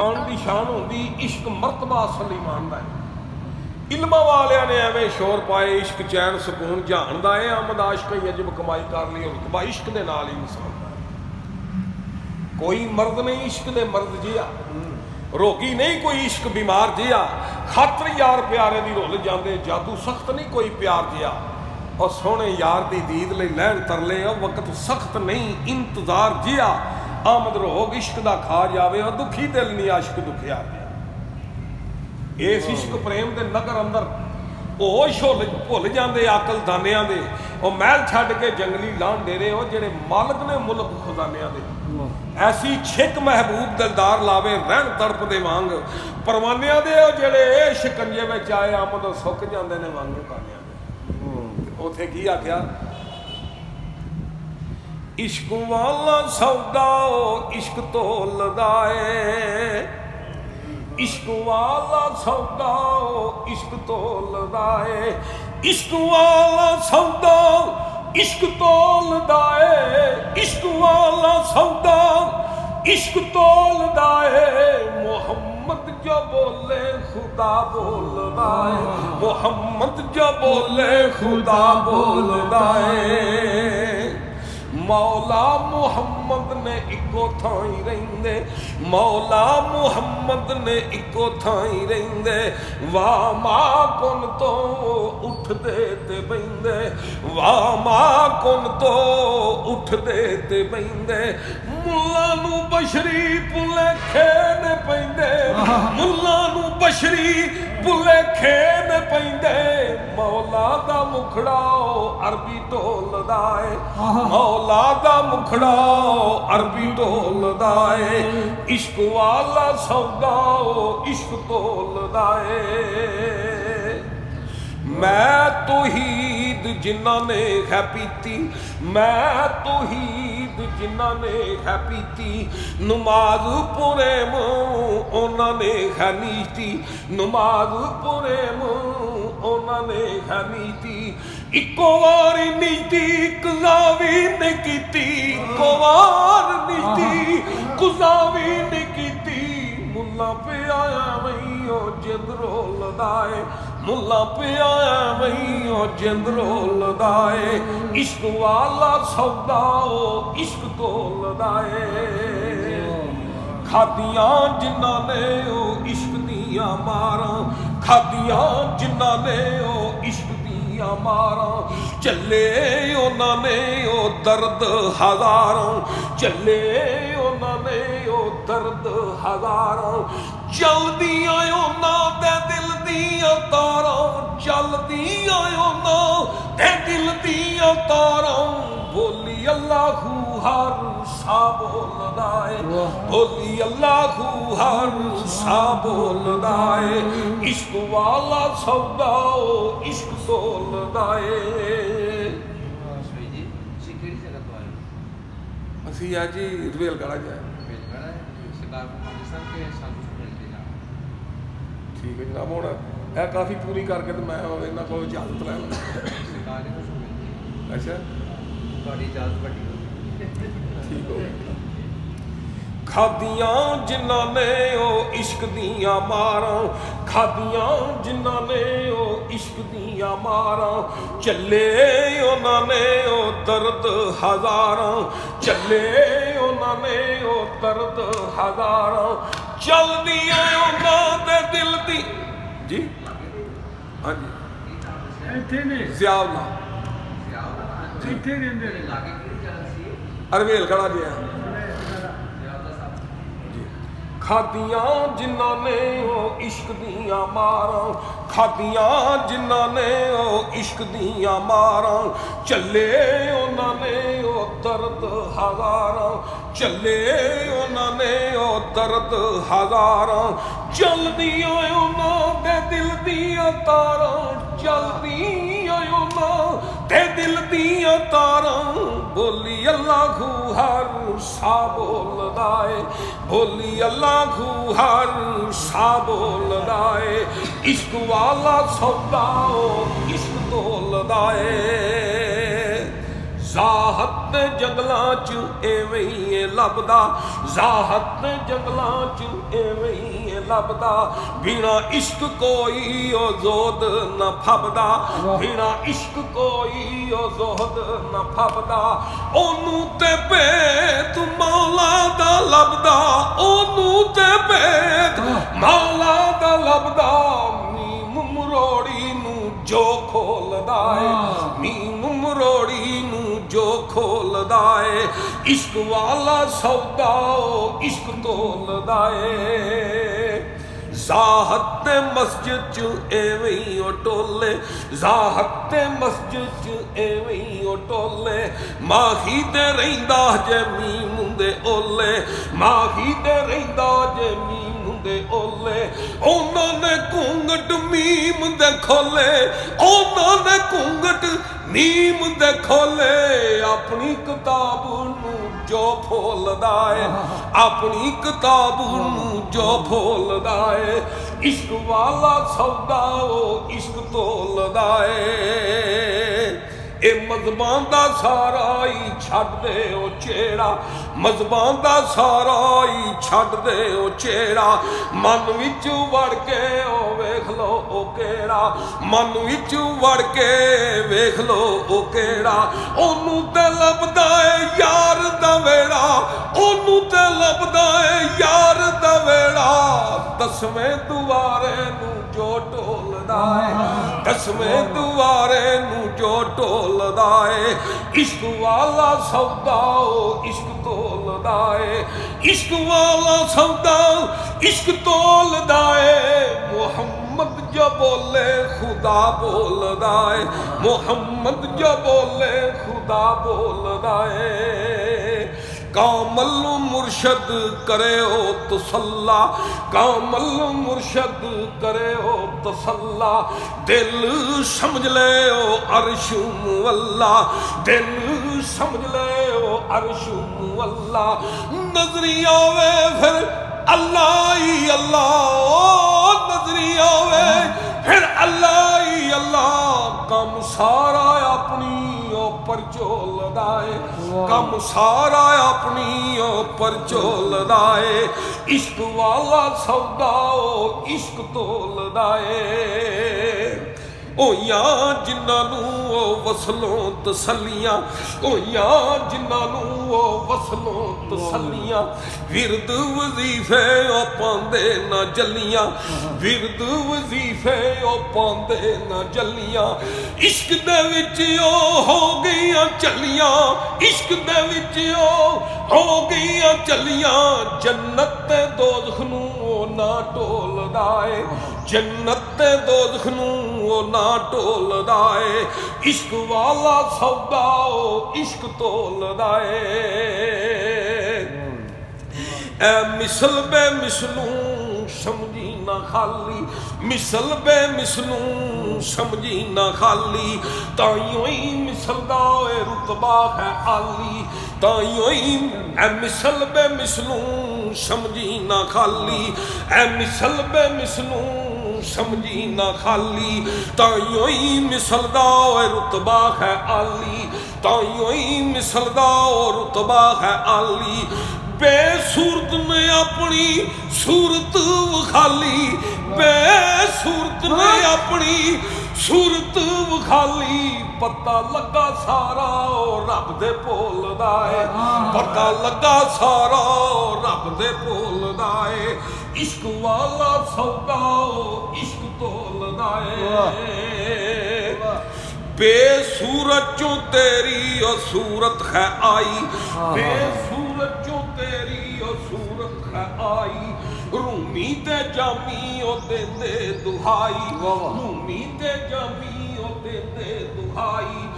ਦੀ ਸ਼ਾਨ ਹੁੰਦੀ ਇਸ਼ਕ ਮਰਤਬਾ ਅਸਲ ਈਮਾਨ ਦਾ ਹੈ। ਇਲਮਾਂ ਵਾਲਿਆਂ ਨੇ ਐਵੇਂ ਸ਼ੋਰ ਪਾਏ ਇਸ਼ਕ ਚੈਨ ਸਕੂਨ ਜਾਣ ਦਾ ਹੈ। ਆਮਦ ਆਸ਼ਕ ਅਜਬ ਕਮਾਈ ਕਰ ਲਈ ਰੁਤਬਾ ਇਸ਼ਕ ਦੇ ਨਾਲ ਹੀ ਇਨਸਾਨ ਦਾ। ਕੋਈ ਮਰਦ ਨਹੀਂ ਇਸ਼ਕ ਦੇ ਮਰਦ ਜਿਹਾ, ਰੋਗੀ ਨਹੀਂ ਕੋਈ ਇਸ਼ਕ ਬਿਮਾਰ ਜਿਹਾ। ਖਾਤਰ ਯਾਰ ਪਿਆਰੇ ਦੀ ਰੁੱਲ ਜਾਂਦੇ ਜਾਦੂ ਸਖਤ ਨਹੀਂ ਕੋਈ ਪਿਆਰ ਜਿਹਾ। ਉਹ ਸੋਹਣੇ ਯਾਰ ਦੀ ਦੀਦ ਲਈ ਲੈਣ ਤਰਲੇ ਉਹ ਵਕਤ ਸਖਤ ਨਹੀਂ ਇੰਤਜ਼ਾਰ ਜਿਹਾ। ਆਮਦ ਰੋਗ ਇਸ਼ਕ ਦਾ ਖਾ ਜਾਵੇ ਉਹ ਦੁਖੀ ਦਿਲ ਨਹੀਂ ਆਸ਼ਕ ਦੁਖਿਆ। ਇਸ ਇਸ਼ਕ ਪ੍ਰੇਮ ਦੇ ਨਗਰ ਅੰਦਰ ਹੋਸ਼ ਭੁੱਲ ਜਾਂਦੇ ਅਕਲ ਦਾਨਿਆਂ ਦੇ। ਉਹ ਮਹਿਲ ਛੱਡ ਕੇ ਜੰਗਲੀ ਲਾਂਢ ਡੇਰੇ ਉਹ ਜਿਹੜੇ ਮਾਲਕ ਨੇ ਮੁਲਕ ਖਜ਼ਾਨਿਆਂ ਦੇ। ਐਸੀ ਛਿੱਕ ਮਹਿਬੂਬ ਦਿਲਦਾਰ ਲਾਵੇ ਰਹਿਣ ਤੜਪ ਦੇ ਵਾਂਗ ਪਰਵਾਨਿਆਂ ਦੇ। ਉਹ ਜਿਹੜੇ ਸ਼ਿਕੰਜੇ ਵਿੱਚ ਆਏ ਆਮਦ ਸੁੱਕ ਜਾਂਦੇ ਨੇ ਵਾਂਗੂ ਕਾਨਿਆਂ ਦੇ। ਉੱਥੇ ਕੀ ਆਖਿਆ? ਇਸ਼ਕ ਵਾਲਾ ਸੌਦਾ ਉਹ ਇਸ਼ਕ ਤੋਲਦਾ ਏ। ਇਸ਼ਕ ਵਾਲਾ ਸੌਦਾ ਉਹ ਇਸ਼ਕ ਤੋਲਦਾ ਏ। ਇਸ਼ਕ ਵਾਲਾ ਸੌਦਾ ਇਸ਼ਕ ਤੋਲਦਾ ਏ। ਇਸ਼ਕ ਵਾਲਾ ਸੌਦਾ ਇਸ਼ਕ ਤੋਲਦਾ ਏ। ਮੁਹੰਮਦ ਜੋ ਬੋਲੇ ਖੁਦਾ ਬੋਲਦਾ ਏ। ਮੁਹੰਮਦ ਜੋ ਬੋਲੇ ਖੁਦਾ ਬੋਲਦਾ ਏ। ਮੌਲਾ ਮੁਹੰਮਦ ਨੇ ਇੱਕੋ ਥਾਂ ਹੀ ਰਹਿੰਦੇ। ਮੌਲਾ ਮੁਹੰਮਦ ਨੇ ਇੱਕੋ ਥਾਂ ਹੀ ਰਹਿੰਦੇ। ਵਾਹ ਮਾਂ ਕੁਨ ਤੋਂ ਉੱਠਦੇ ਤੇ ਬਹਿੰਦੇ। ਵਾਹ ਮਾਂ ਕੁਨ ਤੋਂ ਉੱਠਦੇ ਤੇ ਬਹਿੰਦੇ। ਮੁੱਲਾ ਨੂੰ ਬਸ਼ਰੀ ਭੁਲੇਖੇ ਨੇ ਪੈਂਦੇ। ਮੁੱਲਾ ਨੂੰ ਬਸ਼ਰੀ ਭੁਲੇਖੇ ਨੇ ਪੈਂਦੇ। ਮੌਲਾ ਦਾ ਮੁਖੜਾ ਅਰਬੀ ਢੋਲਦਾ ਏ। ਮੌਲਾ ਦਾ ਮੁਖੜਾ ਅਰਬੀ ਢੋਲਦਾ ਏ। ਇਸ਼ਕ ਵਾਲਾ ਸੌਦਾ ਇਸ਼ਕ ਤੋਲਦਾ ਏ। ਮੈਂ ਤੌਹੀਦ ਜਿਨ੍ਹਾਂ ਨੇ ਹੈ ਪੀਤੀ। ਮੈਂ ਤੌਹੀਦ ਜਿਨ੍ਹਾਂ ਨੇ ਹੈ ਪੀਤੀ। ਨਮਾਜ਼ ਪੁਰੇਮ ਉਹਨਾਂ ਨੇ ਹੈ ਨੀਤੀ। ਨਮਾਜ਼ ਪੁਰੇਮ ਉਹਨਾਂ ਨੇ ਹੈ ਨੀਤੀ। ਇੱਕੋ ਵਾਰੀ ਨੀਤੀ ਕੁਜ਼ਾਵੀ ਨੇ ਕੀਤੀ। ਇੱਕੋ ਵਾਰ ਨੀਤੀ ਕੁਜ਼ਾਵੀ ਨੇ ਕੀਤੀ। ਮੁੱਲਾ ਪਿਆ ਐਵੇਂ ਉਹ ਜਿੰਦ ਰੋਲਦਾ ਏ। ਮੁੱਲਾ ਪਿਆ ਐਵੇਂ ਉਹ ਜਿੰਦ ਰੋਲਦਾ ਏ। ਇਸ਼ਕ ਵਾਲਾ ਸੌਦਾ ਉਹ ਇਸ਼ਕ ਤੋਲਦਾ ਏ। ਖਾਦੀਆਂ ਜਿਨ੍ਹਾਂ ਨੇ ਉਹ ਇਸ਼ਕ ਦੀਆਂ ਮਾਰਾਂ। ਖਾਦੀਆਂ ਜਿਨ੍ਹਾਂ ਨੇ ਉਹ ਇਸ਼ਕ ਦੀਆਂ ਮਾਰਾਂ। ਚੱਲੇ ਉਹਨਾਂ ਨੇ ਉਹ ਦਰਦ ਹਜ਼ਾਰਾਂ। ਚੱਲੇ ਉਹਨਾਂ ਨੇ ਉਹ ਦਰਦ ਹਜ਼ਾਰਾਂ। ਚੱਲਦੀਆਂ ਉਹਨਾਂ ਦੇ ਦਿਲ ਦੀਆਂ ਤਾਰਾਂ। ਚੱਲਦੀਆਂ ਉਹਨਾਂ ਦੇ ਦਿਲ ਦੀਆਂ ਤਾਰਾਂ। ਬੋਲੀ ਅੱਲਾਹੂ ਹਰ ਸਾ ਬੋਲਦਾ ਏ। ਬੋਲੀ ਅੱਲਾਹੂ ਹਰ ਸਾ ਬੋਲਦਾ ਏ। ਇਸ਼ਕ ਵਾਲਾ ਸੌਦਾ ਉਹ ਇਸ਼ਕ ਤੋਲਦਾ ਏ। ਅਸੀਂ ਆ ਜੀ ਰਵੇਲਗੜ੍ਹ ਜਾਏ। ਠੀਕ ਹੈ ਜਨਾਬ। ਹੁਣ ਇਹ ਕਾਫੀ ਪੂਰੀ ਕਰਕੇ ਤੇ ਮੈਂ ਇਹਨਾਂ ਕੋਲ ਇਜਾਜ਼ਤ ਲੈ ਲਾਂ। ਅੱਛਾ ਤੁਹਾਡੀ ਇਜਾਜ਼ਤ ਵੱਡੀ ਠੀਕ ਹੋ। ਖਾਦੀਆਂ ਜਿਨ੍ਹਾਂ ਨੇ ਉਹ ਇਸ਼ਕ ਦੀਆਂ ਮਾਰਾਂ। ਖਾਦੀਆਂ ਜਿਨ੍ਹਾਂ ਨੇ ਉਹ ਇਸ਼ਕ ਦੀਆਂ ਮਾਰਾਂ। ਚੱਲੇ ਉਹਨਾਂ ਨੇ ਉਹ ਦਰਦ ਹਜ਼ਾਰਾਂ। ਚੱਲੇ ਉਹਨਾਂ ਨੇ ਉਹ ਦਰਦ ਹਜ਼ਾਰਾਂ। ਚੱਲਦੀਆਂ ਉਹਨਾਂ ਦੇ ਦਿਲ ਦੀ ਜੀ। ਹਾਂਜੀ ਇੱਥੇ ਨੇ ਜ਼ਿਆਵਲਾ ਇੱਥੇ ਰਹਿੰਦੇ ਨੇ। ਰਵੇਲਗੜ੍ਹ ਗਿਆ ਜੀ। ਖਾਦੀਆਂ ਜਿਨ੍ਹਾਂ ਨੇ ਉਹ ਇਸ਼ਕ ਦੀਆਂ ਮਾਰਾਂ। ਖਾਦੀਆਂ ਜਿਨ੍ਹਾਂ ਨੇ ਉਹ ਇਸ਼ਕ ਦੀਆਂ ਮਾਰਾਂ। ਚੱਲੇ ਉਹਨਾਂ ਨੇ ਉਹ ਦਰਦ ਹਜ਼ਾਰਾਂ। ਚੱਲੇ ਉਹਨਾਂ ਨੇ ਉਹ ਦਰਦ ਹਜ਼ਾਰਾਂ। ਚੱਲਦੀਆਂ ਉਹਨਾਂ ਦੇ ਦਿਲ ਦੀਆਂ ਤਾਰਾਂ। ਚੱਲਦੀਆਂ ਉਹਨਾਂ ਦੇ ਦਿਲ ਦੀਆਂ ਤਾਰਾਂ। ਬੋਲੀ ਅੱਲਾਹੂ ਹਰ ਸਾ ਬੋਲਦਾ ਏ। ਬੋਲੀ ਅੱਲਾਹੂ ਹਰ ਸਾ ਬੋਲਦਾ ਏ। ਇਸ਼ਕ ਵਾਲਾ ਸੌਦਾ ਉਹ ਇਸ਼ਕ ਤੋਲਦਾ ਏ। ਜ਼ਾਹਤ ਦੇ ਜੰਗਲਾਂ 'ਚ ਐਵੇਂ ਹੀ ਏ ਲੱਭਦਾ, ਜ਼ਾਹਤ ਦੇ ਜੰਗਲਾਂ 'ਚ ਐਵੇਂ ਹੀ ਏ ਲੱਭਦਾ, ਬਿਨਾ ਇਸ਼ਕ ਕੋਈ ਉਹ ਜ਼ੋਦ ਨਾ ਫੱਬਦਾ, ਬਿਨਾ ਇਸ਼ਕ ਕੋਈ ਉਹ ਜ਼ੋਦ ਨਾ ਫੱਬਦਾ, ਉਹਨੂੰ ਤੇ ਭੇਤ ਮੌਲਾ ਦਾ ਲੱਭਦਾ, ਉਹਨੂੰ ਤੇ ਭੇਤ ਮੌਲਾ ਦਾ ਲੱਭਦਾ, ਨੀਮ ਮਰੋੜੀ ਨੂੰ ਜੋ ਖੋਲਦਾ ਏ, ਨੀਮ ਮਰੋੜੀ ਨੂੰ ਜੋ ਖੋਲਦਾ ਏ, ਇਸ਼ਕ ਵਾਲਾ ਸੌਦਾ ਉਹ ਇਸ਼ਕ ਤੋਲਦਾ ਏ। ਜ਼ਾਹਤ ਤੇ ਮਸਜਿਦ 'ਚ ਐਵੇਂ ਹੀ ਉਹ ਟੋਲੇ, ਜ਼ਾਹਤ ਤੇ ਮਸਜਿਦ 'ਚ ਐਵੇਂ ਹੀ ਉਹ ਟੋਲੇ, ਮਾਹੀ ਤੇ ਰਹਿੰਦਾ ਜੇ ਮੀਂਹ ਦੇ ਓਲੇ, ਮਾਹੀ ਤੇ ਰਹਿੰਦਾ ਜੇ ਮੀਂਹ ਦੇ ਓਲੇ, ਉਹਨਾਂ ਨੇ ਘੂੰਗਟ ਮੀਮ ਦੇ ਖੋਲੇ, ਉਹਨਾਂ ਨੇ ਘੂੰਗਟ ਨੀਮ ਦੇ ਖੋਲੇ, ਆਪਣੀ ਕਿਤਾਬ ਨੂੰ ਜੋ ਫੋਲਦਾ ਏ, ਆਪਣੀ ਕਿਤਾਬ ਨੂੰ ਜੋ ਫੋਲਦਾ ਏ, ਇਸ਼ਕ ਵਾਲਾ ਸੌਦਾ ਉਹ ਇਸ਼ਕ ਤੋਲਦਾ ਏ। ਇਹ ਮਜ਼ਬਾਨ ਦਾ ਸਾਰਾ ਹੀ ਛੱਡ ਦੇ ਉਹ ਚਿਹਰਾ, ਮਜ਼ਬਾਨ ਦਾ ਸਾਰਾ ਹੀ ਛੱਡ ਦੇ ਉਹ ਚਿਹਰਾ, ਮਨ ਵਿੱਚ ਵੜ ਕੇ ਉਹ ਵੇਖ ਲੋ ਉਹ ਕਿਹੜਾ, ਮਨ ਵਿੱਚ ਵੜ ਕੇ ਵੇਖ ਲੋ ਉਹ ਕਿਹੜਾ, ਉਹਨੂੰ ਤੇ ਲੱਭਦਾ ਏ ਯਾਰ ਦਾ ਵੇੜਾ, ਉਹਨੂੰ ਤੇ ਲੱਭਦਾ ਏ ਯਾਰ ਦਾ ਵੇੜਾ, ਦਸਵੇਂ ਦੁਆਰੇ ਨੂੰ ਜੋ ਢੋਲਦਾ ਏ, ਦਸਵੇਂ ਦੁਆਰੇ ਨੂੰ ਜੋ ਢੋਲਦਾ ਏ, ਇਸ਼ਕ ਵਾਲਾ ਸੌਦਾ ਉਹ ਇਸ਼ਕ ਤੋਲਦਾ ਏ, ਇਸ਼ਕ ਵਾਲਾ ਸੌਦਾ ਇਸ਼ਕ ਤੋਲਦਾ ਏ, ਮੁਹੰਮਦ ਜੋ ਬੋਲੇ ਖੁਦਾ ਬੋਲਦਾ ਏ, ਮੁਹੰਮਦ ਜੋ ਬੋਲੇ ਖੁਦਾ ਬੋਲਦਾ ਏ। ਕਾਮਲ ਮੁਰਸ਼ਦ ਕਰਿਓ ਤਸੱਲਾ, ਕਾਮਲ ਮੁਰਸ਼ਦ ਕਰਿਓ ਤਸੱਲਾ, ਦਿਲ ਸਮਝ ਲਿਓ ਅਰਸ਼ ਮੁਅੱਲਾ, ਦਿਲ ਸਮਝ ਲਿਓ ਅਰਸ਼ ਮੁਅੱਲਾ, ਨਜ਼ਰੀ ਆਵੇ ਫਿਰ ਅੱਲਾ ਹੀ ਅੱਲਾ, ਨਜ਼ਰੀ ਆਵੇ ਫਿਰ ਅੱਲਾ ਹੀ ਅੱਲਾ, ਕੰਮ ਸਾਰਾ ਆਪਣੀ ਉੱਪਰ ਝੋਲਦਾ ਏ, ਕੰਮ ਸਾਰਾ ਆਪਣੀ ਉੱਪਰ ਝੋਲਦਾ ਏ, ਇਸ਼ਕ ਵਾਲਾ ਸੌਦਾ ਉਹ ਇਸ਼ਕ ਤੋਲਦਾ ਏ। ਉਹ ਯਾਂ ਜਿਨ੍ਹਾਂ ਨੂੰ ਉਹ ਵਸਲੋਂ ਤਸੱਲੀਆਂ, ਉਹ ਯਾਂ ਜਿਨ੍ਹਾਂ ਨੂੰ ਉਹ ਵਸਲੋਂ ਤਸੱਲੀਆਂ, ਵਿਰਦ ਵਜ਼ੀਫੇ ਉਹ ਪਾਉਂਦੇ ਨਾ ਜੱਲੀਆਂ, ਵਿਰਦ ਵਜ਼ੀਫੇ ਉਹ ਪਾਉਂਦੇ ਨਾ ਜੱਲੀਆਂ, ਇਸ਼ਕ ਦੇ ਵਿੱਚ ਉਹ ਹੋ ਗਈਆਂ ਚੱਲੀਆਂ, ਇਸ਼ਕ ਦੇ ਵਿੱਚ ਉਹ ਹੋ ਗਈਆਂ ਚੱਲੀਆਂ, ਜੰਨਤ ਤੇ ਦੋਜ਼ਖ ਨੂੰ ਉਹ ਨਾ ਢੋਲਦਾ ਏ, ਜੰਨਤ ਤੇ ਦੋਜ਼ਖ ਨੂੰ ਉਹ ਨਾ ਢੋਲਦਾ ਏ, ਇਸ਼ਕ ਵਾਲਾ ਸੌਦਾ ਉਹ ਇਸ਼ਕ ਤੋਲਦਾ ਏ। ਐ ਮਿਸਲ ਬੇ ਮਿਸਲੂ ਸਮਝੀ ਨਾ ਖਾਲੀ, ਮਿਸਲ ਬੇ ਮਿਸਲੂ ਸਮਝੀ ਨਾ ਖਾਲੀ, ਤਾਈਓ ਹੀ ਮਿਸਲ ਦਾ ਏ ਰੁਤਬਾ ਹੈ ਆਲੀ, ਤਾਈਓ ਹੀ ਐ ਮਿਸਲ ਬੇ ਮਿਸਲੂ ਸਮਝੀ ਨਾ ਖਾਲੀ, ਐ ਮਿਸਲ ਬੇ ਮਿਸਲੂ ਸਮਝੀ ਨਾ ਖਾਲੀ, ਤਾਈਓ ਹੀ ਮਿਸਲ ਦਾ ਏ ਰੁਤਬਾ ਹੈ ਆਲੀ, ਤਾਈਓ ਹੀ ਮਿਸਲ ਦਾ ਓ ਰੁਤਬਾ ਹੈ ਆਲੀ, ਬੇਸੂਰਤ ਨੇ ਆਪਣੀ ਸੂਰਤ ਵਿਖਾਲੀ, ਬੇਸੂਰਤ ਨੇ ਆਪਣੀ ਸੂਰਤ ਵਿਖਾਲੀ, ਪਤਾ ਲੱਗਾ ਸਾਰਾ ਉਹ ਰੱਬ ਦੇ ਭੋਲਦਾ ਏ, ਪਤਾ ਲੱਗਾ ਸਾਰਾ ਉਹ ਰੱਬ ਦੇ ਭੋਲਦਾ ਏ, ਇਸ਼ਕ ਵਾਲਾ ਸੌਦਾ ਉਹ ਇਸ਼ਕ ਤੋਲਦਾ ਏ। ਬੇਸੂਰਤ ਚੋਂ ਤੇਰੀ ਉਹ ਸੂਰਤ ਹੈ ਆਈ, ਬੇਸੂਰਤ ਚੋਂ ਤੇਰੀ ਉਹ ਸੂਰਤ ਹੈ ਆਈ, ਰੂਮੀ ਤੇ ਜਾਮੀ ਉਹ ਦਿੰਦੇ ਦੁਹਾਈ, ਰੂਮੀ ਤੇ ਜਾਮੀ ਉਹ ਦਿੰਦੇ ਦੁਹਾਈ,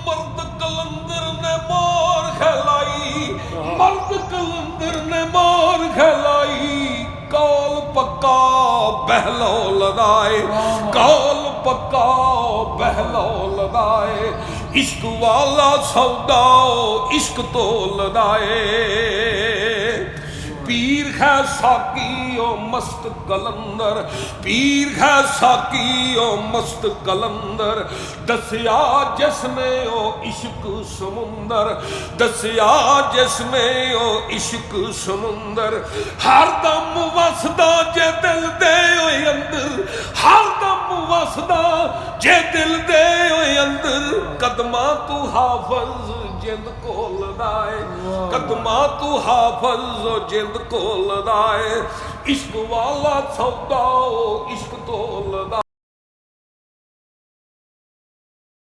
ਮਰਦ ਕਲੰਦਰ ਨੇ ਮਾਰ ਖਲਾਈ, ਮਰਦ ਕਲੰਦਰ ਨੇ ਮਾਰ ਖਲਾਈ, ਕੌਲ ਪੱਕਾ ਬਹਿਲੌਲਦਾ ਏ, ਕੌਲ ਪੱਕਾ ਬਹਿਲੌਲਦਾ ਏ, ਇਸ਼ਕ ਵਾਲਾ ਸੌਦਾ ਇਸ਼ਕ ਤੋਲਦਾ ਏ। पीर है साकी ओ मस्त कलंदर, पीर है साकी ओ मस्त कलंदर, दसिया जिसने ओ इश्क समुंदर, दसिया जिसने ओ इश्क समुंदर, हर दम वसदा जे दिल दे ओए अंदर, हर दम वसदा जे दिल दे ओए अंदर, कदमा तू हाफज जिंद कोलदा है, कदमा तू हाफज जिंद कोलदा है, इश्क वाला सौदा ओ इश्क तोलदा।